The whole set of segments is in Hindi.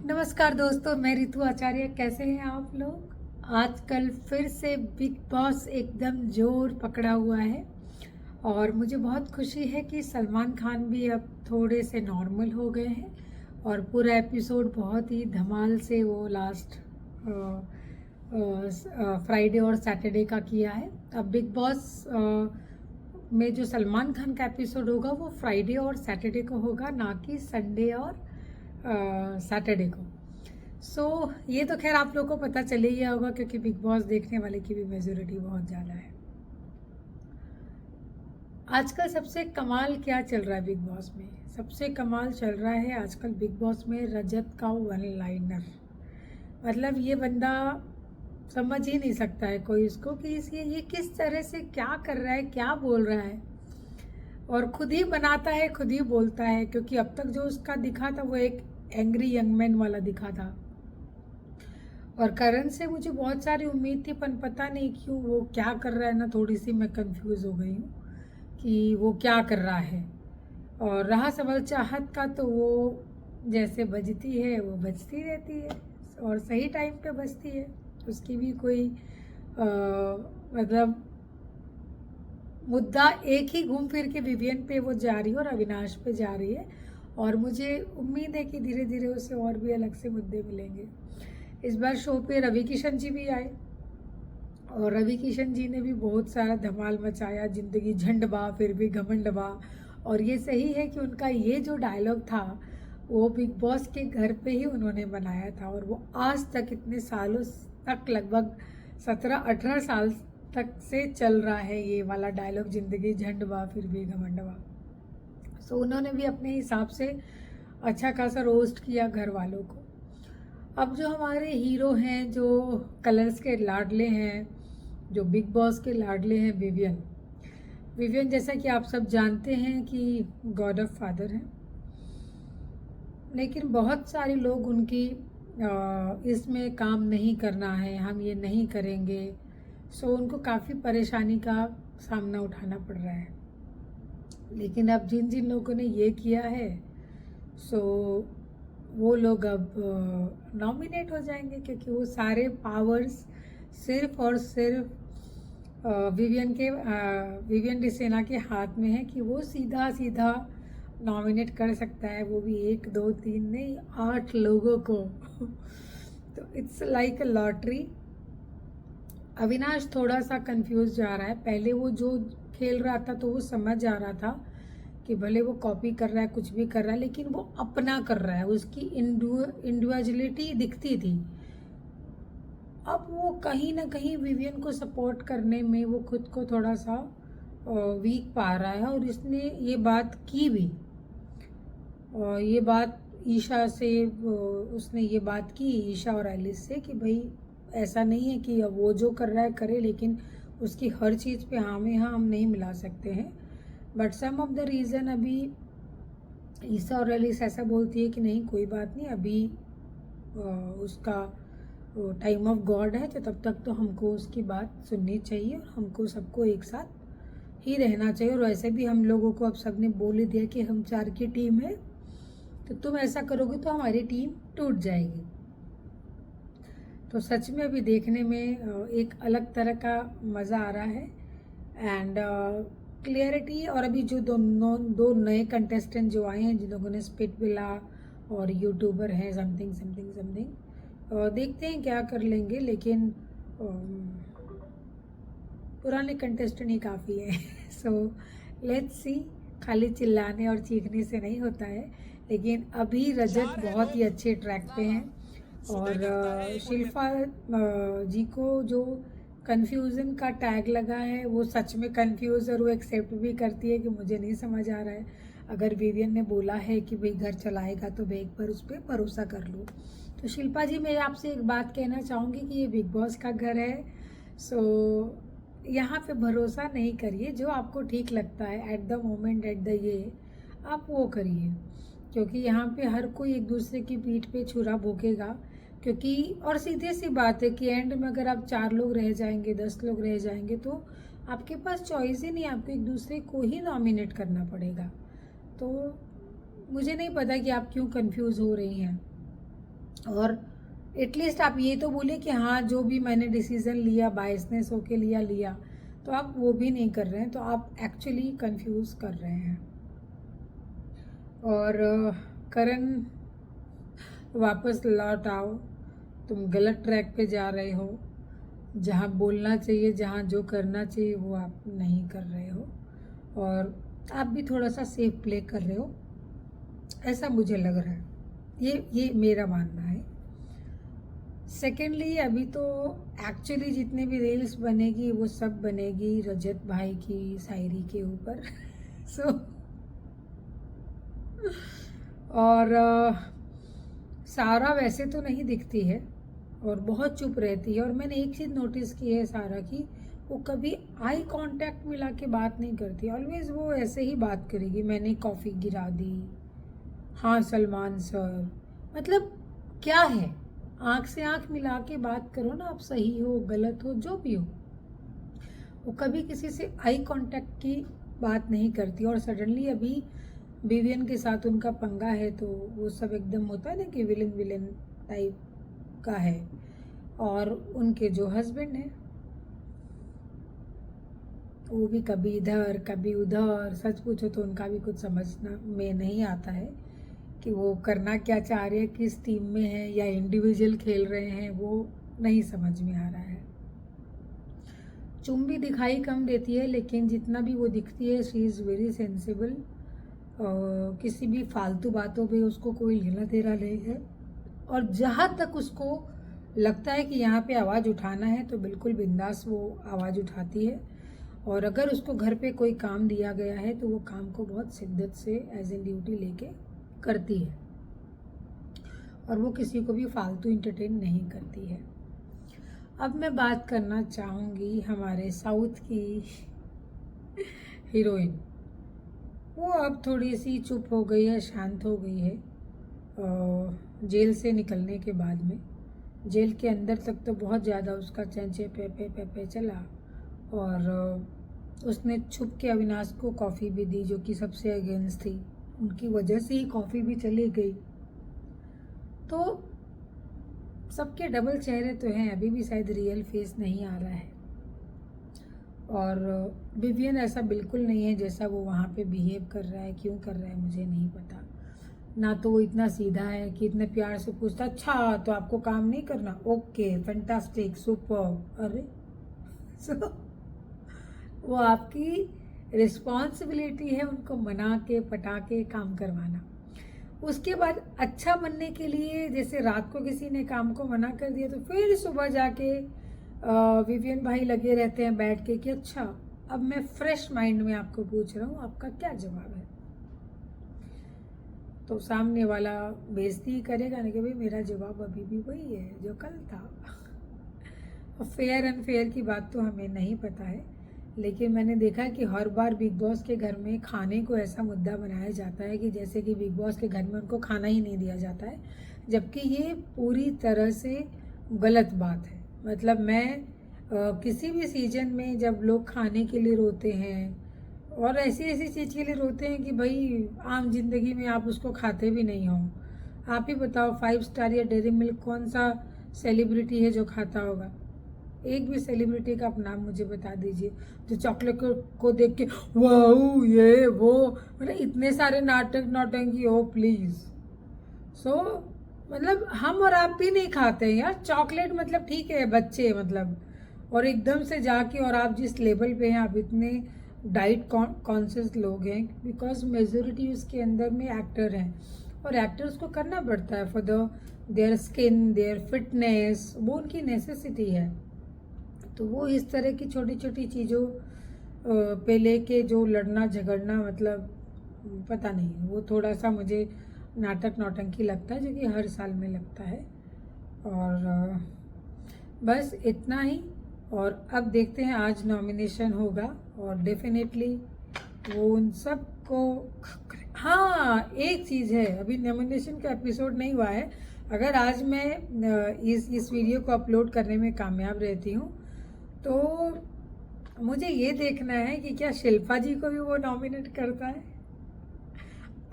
नमस्कार दोस्तों, मैं रितु आचार्य। कैसे हैं आप लोग? आजकल फिर से बिग बॉस एकदम जोर पकड़ा हुआ है और मुझे बहुत खुशी है कि सलमान खान भी अब थोड़े से नॉर्मल हो गए हैं और पूरा एपिसोड बहुत ही धमाल से वो लास्ट फ्राइडे और सैटरडे का किया है। अब बिग बॉस में जो सलमान खान का एपिसोड होगा वो फ्राइडे और सैटरडे को होगा, ना कि संडे और सैटरडे को। ये तो खैर आप लोग को पता चले ही होगा क्योंकि बिग बॉस देखने वाले की भी मेजोरिटी बहुत ज़्यादा है। आजकल सबसे कमाल क्या चल रहा है बिग बॉस में? सबसे कमाल चल रहा है आजकल बिग बॉस में रजत का वन लाइनर। मतलब ये बंदा समझ ही नहीं सकता है कोई इसको कि ये किस तरह से क्या कर रहा है, क्या बोल रहा है, और खुद ही बनाता है, खुद ही बोलता है। क्योंकि अब तक जो उसका दिखा था वो एक एंग्री यंग मैन वाला दिखा था और करण से मुझे बहुत सारी उम्मीद थी, पर पता नहीं क्यों वो क्या कर रहा है ना, थोड़ी सी मैं कंफ्यूज हो गई हूँ कि वो क्या कर रहा है। और रहा सवाल चाहत का, तो वो जैसे बजती है वो बजती रहती है और सही टाइम पे बजती है। उसकी भी कोई मतलब मुद्दा एक ही घूम फिर के विवियन पे वो जा रही है और अविनाश पे जा रही है। और मुझे उम्मीद है कि धीरे धीरे उसे और भी अलग से मुद्दे मिलेंगे। इस बार शो पे रवि किशन जी भी आए और रवि किशन जी ने भी बहुत सारा धमाल मचाया। जिंदगी झंडबा फिर भी घमंडबा। और ये सही है कि उनका ये जो डायलॉग था वो बिग बॉस के घर पे ही उन्होंने बनाया था और वो आज तक इतने सालों तक, लगभग 17-18 साल तक से चल रहा है ये वाला डायलॉग, जिंदगी झंडबा फिर भी घमंडबा। उन्होंने भी अपने हिसाब से अच्छा खासा रोस्ट किया घर वालों को। अब जो हमारे हीरो हैं, जो कलर्स के लाडले हैं, जो बिग बॉस के लाडले हैं, विवियन। विवियन जैसा कि आप सब जानते हैं कि गॉड ऑफ फादर हैं, लेकिन बहुत सारे लोग उनकी इसमें काम नहीं करना है, हम ये नहीं करेंगे। उनको काफ़ी परेशानी का सामना उठाना पड़ रहा है। लेकिन अब जिन जिन लोगों ने ये किया है वो लोग अब नॉमिनेट हो जाएंगे, क्योंकि वो सारे पावर्स सिर्फ और सिर्फ विवियन डिसेना के हाथ में है कि वो सीधा सीधा नॉमिनेट कर सकता है, वो भी 1 2 3 नहीं 8 लोगों को। तो it's like a lottery. Avinash थोड़ा सा कंफ्यूज जा रहा है। पहले वो जो खेल रहा था तो वो समझ जा रहा था कि भले वो कॉपी कर रहा है, कुछ भी कर रहा है, लेकिन वो अपना कर रहा है, उसकी इंडिविजुअलिटी दिखती थी। अब वो कहीं ना कहीं विवियन को सपोर्ट करने में वो खुद को थोड़ा सा वीक पा रहा है और इसने ये बात की भी। और ये बात ईशा से उसने ये बात की, ईशा और एलिस से, कि भाई ऐसा नहीं है कि वो जो कर रहा है करे, लेकिन उसकी हर चीज़ पे हाँ में हाँ हम नहीं मिला सकते हैं। But some of the reason अभी ईसा और एलिस ऐसा बोलती है कि नहीं कोई बात नहीं, अभी उसका टाइम ऑफ गॉड है, तो तब तक तो हमको उसकी बात सुननी चाहिए और हमको सबको एक साथ ही रहना चाहिए। और वैसे भी हम लोगों को अब सबने बोल ही दिया कि हम 4 की टीम है, तो तुम ऐसा करोगे तो हमारी टीम टूट जाएगी। तो सच में अभी देखने में एक अलग तरह का मज़ा आ रहा है एंड क्लियरिटी। और अभी जो दो नए कंटेस्टेंट जो आए हैं, जिन लोगों ने स्पिट विला और यूट्यूबर हैं समथिंग समथिंग समथिंग, देखते हैं क्या कर लेंगे। लेकिन पुराने कंटेस्टेंट ही काफ़ी है। Let's see. खाली चिल्लाने और चीखने से नहीं होता है। लेकिन अभी रजत बहुत ही अच्छे ट्रैक पे हैं और शिल्पा जी को जो कन्फ्यूज़न का टैग लगा है वो सच में कन्फ्यूज़, और वो एक्सेप्ट भी करती है कि मुझे नहीं समझ आ रहा है। अगर विवियन ने बोला है कि भाई घर चलाएगा तो मैं एक बार उस पर भरोसा कर लूँ। तो शिल्पा जी, मैं आपसे एक बात कहना चाहूँगी कि ये बिग बॉस का घर है, यहाँ पे भरोसा नहीं करिए। जो आपको ठीक लगता है at the moment, at the ये, आप वो करिए, क्योंकि यहाँ पे हर कोई एक दूसरे की पीठ पे छुरा भोंकेगा। क्योंकि और सीधे सी बात है कि एंड में अगर आप 4 लोग रह जाएंगे, 10 लोग रह जाएंगे, तो आपके पास चॉइस ही नहीं, आपको एक दूसरे को ही नॉमिनेट करना पड़ेगा। तो मुझे नहीं पता कि आप क्यों कंफ्यूज हो रही हैं। और एटलीस्ट आप ये तो बोले कि हाँ जो भी मैंने डिसीज़न लिया बायसनेस होके लिया, तो आप वो भी नहीं कर रहे हैं, तो आप एक्चुअली कंफ्यूज कर रहे हैं। और करण, वापस लौट आओ, तुम गलत ट्रैक पे जा रहे हो। जहाँ बोलना चाहिए, जहाँ जो करना चाहिए वो आप नहीं कर रहे हो, और आप भी थोड़ा सा सेफ प्ले कर रहे हो, ऐसा मुझे लग रहा है। ये मेरा मानना है। सेकेंडली, अभी तो एक्चुअली जितने भी रील्स बनेगी वो सब बनेगी रजत भाई की शायरी के ऊपर सो और सारा वैसे तो नहीं दिखती है और बहुत चुप रहती है, और मैंने एक चीज़ नोटिस की है सारा की, वो कभी आई कांटेक्ट मिला के बात नहीं करती। ऑलवेज वो ऐसे ही बात करेगी, मैंने कॉफ़ी गिरा दी, हाँ सलमान सर, मतलब क्या है, आँख से आँख मिला के बात करो ना, आप सही हो गलत हो जो भी हो। वो कभी किसी से आई कांटेक्ट की बात नहीं करती, और सडनली अभी विवियन के साथ उनका पंगा है तो वो सब एकदम होता है ना कि विलन विलन टाइप का है। और उनके जो हस्बैंड हैं वो भी कभी इधर कभी उधर, सच पूछो तो उनका भी कुछ समझना में नहीं आता है कि वो करना क्या चाह रहे हैं, किस टीम में है या इंडिविजुअल खेल रहे हैं, वो नहीं समझ में आ रहा है। चुम भी दिखाई कम देती है, लेकिन जितना भी वो दिखती है शी इज़ वेरी सेंसिबल। किसी भी फालतू बातों पे उसको कोई लेना देना नहीं है, और जहाँ तक उसको लगता है कि यहाँ पे आवाज़ उठाना है तो बिल्कुल बिंदास वो आवाज़ उठाती है। और अगर उसको घर पे कोई काम दिया गया है तो वो काम को बहुत शिद्दत से एज ए ड्यूटी लेके करती है, और वो किसी को भी फालतू इंटरटेन नहीं करती है। अब मैं बात करना चाहूँगी हमारे साउथ की हीरोइन। वो अब थोड़ी सी चुप हो गई है, शांत हो गई है जेल से निकलने के बाद में। जेल के अंदर तक तो बहुत ज़्यादा उसका चंचे पे पे पे पे चला, और उसने छुप के अविनाश को कॉफ़ी भी दी जो कि सबसे अगेंस्ट थी, उनकी वजह से ही कॉफ़ी भी चली गई। तो सबके डबल चेहरे तो हैं, अभी भी शायद रियल फेस नहीं आ रहा है। और विवियन ऐसा बिल्कुल नहीं है जैसा वो वहाँ पे बिहेव कर रहा है, क्यों कर रहा है मुझे नहीं पता। ना तो वो इतना सीधा है कि इतने प्यार से पूछता, अच्छा तो आपको काम नहीं करना, ओके फैंटास्टिक सुपर, अरे सो वो आपकी रिस्पॉन्सिबिलिटी है उनको मना के पटा के काम करवाना। उसके बाद अच्छा बनने के लिए, जैसे रात को किसी ने काम को मना कर दिया तो फिर सुबह जाके विवियन भाई लगे रहते हैं बैठ के कि अच्छा अब मैं फ्रेश माइंड में आपको पूछ रहा हूँ, आपका क्या जवाब है। तो सामने वाला बेइज्जती करेगा ना कि भाई मेरा जवाब अभी भी वही है जो कल था। और फेयर अनफेयर की बात तो हमें नहीं पता है, लेकिन मैंने देखा है कि हर बार बिग बॉस के घर में खाने को ऐसा मुद्दा बनाया जाता है कि जैसे कि बिग बॉस के घर में उनको खाना ही नहीं दिया जाता है, जबकि ये पूरी तरह से गलत बात है। मतलब मैं किसी भी सीजन में जब लोग खाने के लिए रोते हैं और ऐसी ऐसी चीज़ के लिए रोते हैं कि भाई आम जिंदगी में आप उसको खाते भी नहीं हो। आप ही बताओ 5 स्टार या डेयरी मिल्क कौन सा सेलिब्रिटी है जो खाता होगा? एक भी सेलिब्रिटी का आप नाम मुझे बता दीजिए जो चॉकलेट को देख के वाह ये वो, मतलब इतने सारे नाटक नौटंकी हो प्लीज। सो मतलब हम और आप भी नहीं खाते हैं यार चॉकलेट, मतलब ठीक है बच्चे मतलब, और एकदम से जाके, और आप जिस लेवल पे हैं, आप इतने डाइट कॉन्शियस लोग हैं, बिकॉज मेजोरिटी उसके अंदर में एक्टर हैं, और एक्टर्स को करना पड़ता है for their skin their fitness, वो उनकी नेसेसिटी है। तो वो इस तरह की छोटी छोटी चीज़ों पे लेके जो लड़ना झगड़ना, मतलब पता नहीं, वो थोड़ा सा मुझे नाटक नौटंकी लगता है जो कि हर साल में लगता है। और बस इतना ही। और अब देखते हैं आज नॉमिनेशन होगा और डेफिनेटली वो उन सब को, हाँ एक चीज़ है, अभी नॉमिनेशन का एपिसोड नहीं हुआ है। अगर आज मैं इस वीडियो को अपलोड करने में कामयाब रहती हूँ तो मुझे ये देखना है कि क्या शिल्पा जी को भी वो नॉमिनेट करता है।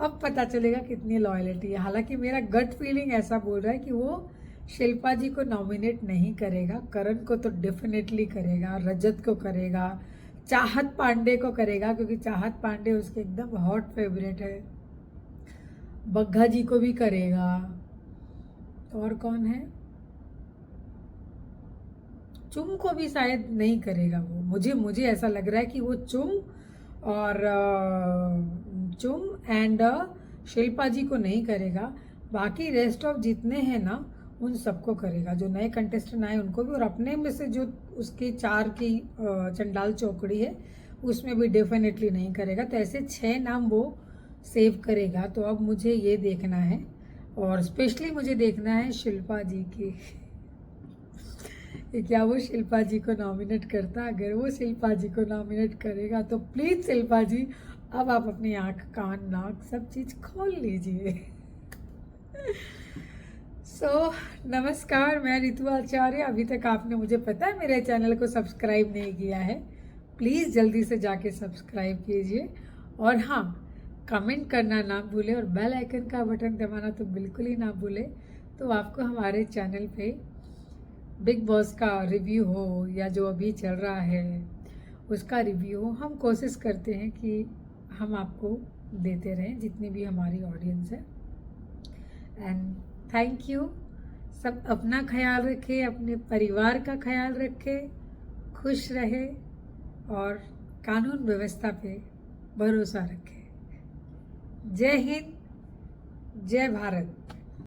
अब पता चलेगा कितनी लॉयल्टी है। हालांकि मेरा गट फीलिंग ऐसा बोल रहा है कि वो शिल्पा जी को नॉमिनेट नहीं करेगा, करण को तो डेफिनेटली करेगा, रजत को करेगा, चाहत पांडे को करेगा क्योंकि चाहत पांडे उसके एकदम हॉट फेवरेट है, बग्गा जी को भी करेगा, और कौन है, चुम को भी शायद नहीं करेगा वो, मुझे ऐसा लग रहा है कि वो चुम एंड शिल्पा जी को नहीं करेगा, बाकी रेस्ट ऑफ जितने हैं ना उन सबको करेगा, जो नए कंटेस्टेंट आए उनको भी, और अपने में से जो उसकी 4 की चंडाल चौकड़ी है उसमें भी डेफिनेटली नहीं करेगा। तो ऐसे 6 नाम वो सेव करेगा। तो अब मुझे ये देखना है, और स्पेशली मुझे देखना है शिल्पा जी की कि क्या वो शिल्पा जी को नॉमिनेट करता। अगर वो शिल्पा जी को नॉमिनेट करेगा तो प्लीज़ शिल्पा जी अब आप अपनी आँख कान नाक सब चीज़ खोल लीजिए। नमस्कार, मैं रितु आचार्य। अभी तक आपने, मुझे पता है, मेरे चैनल को सब्सक्राइब नहीं किया है, प्लीज़ जल्दी से जाके सब्सक्राइब कीजिए, और हाँ, कमेंट करना ना भूलें, और बेल आइकन का बटन दबाना तो बिल्कुल ही ना भूलें। तो आपको हमारे चैनल पे बिग बॉस का रिव्यू हो या जो अभी चल रहा है उसका रिव्यू हो, हम कोशिश करते हैं कि हम आपको देते रहें, जितनी भी हमारी ऑडियंस है। And thank you. सब अपना ख्याल रखें, अपने परिवार का ख्याल रखें, खुश रहे, और कानून व्यवस्था पे भरोसा रखें। जय हिंद, जय भारत।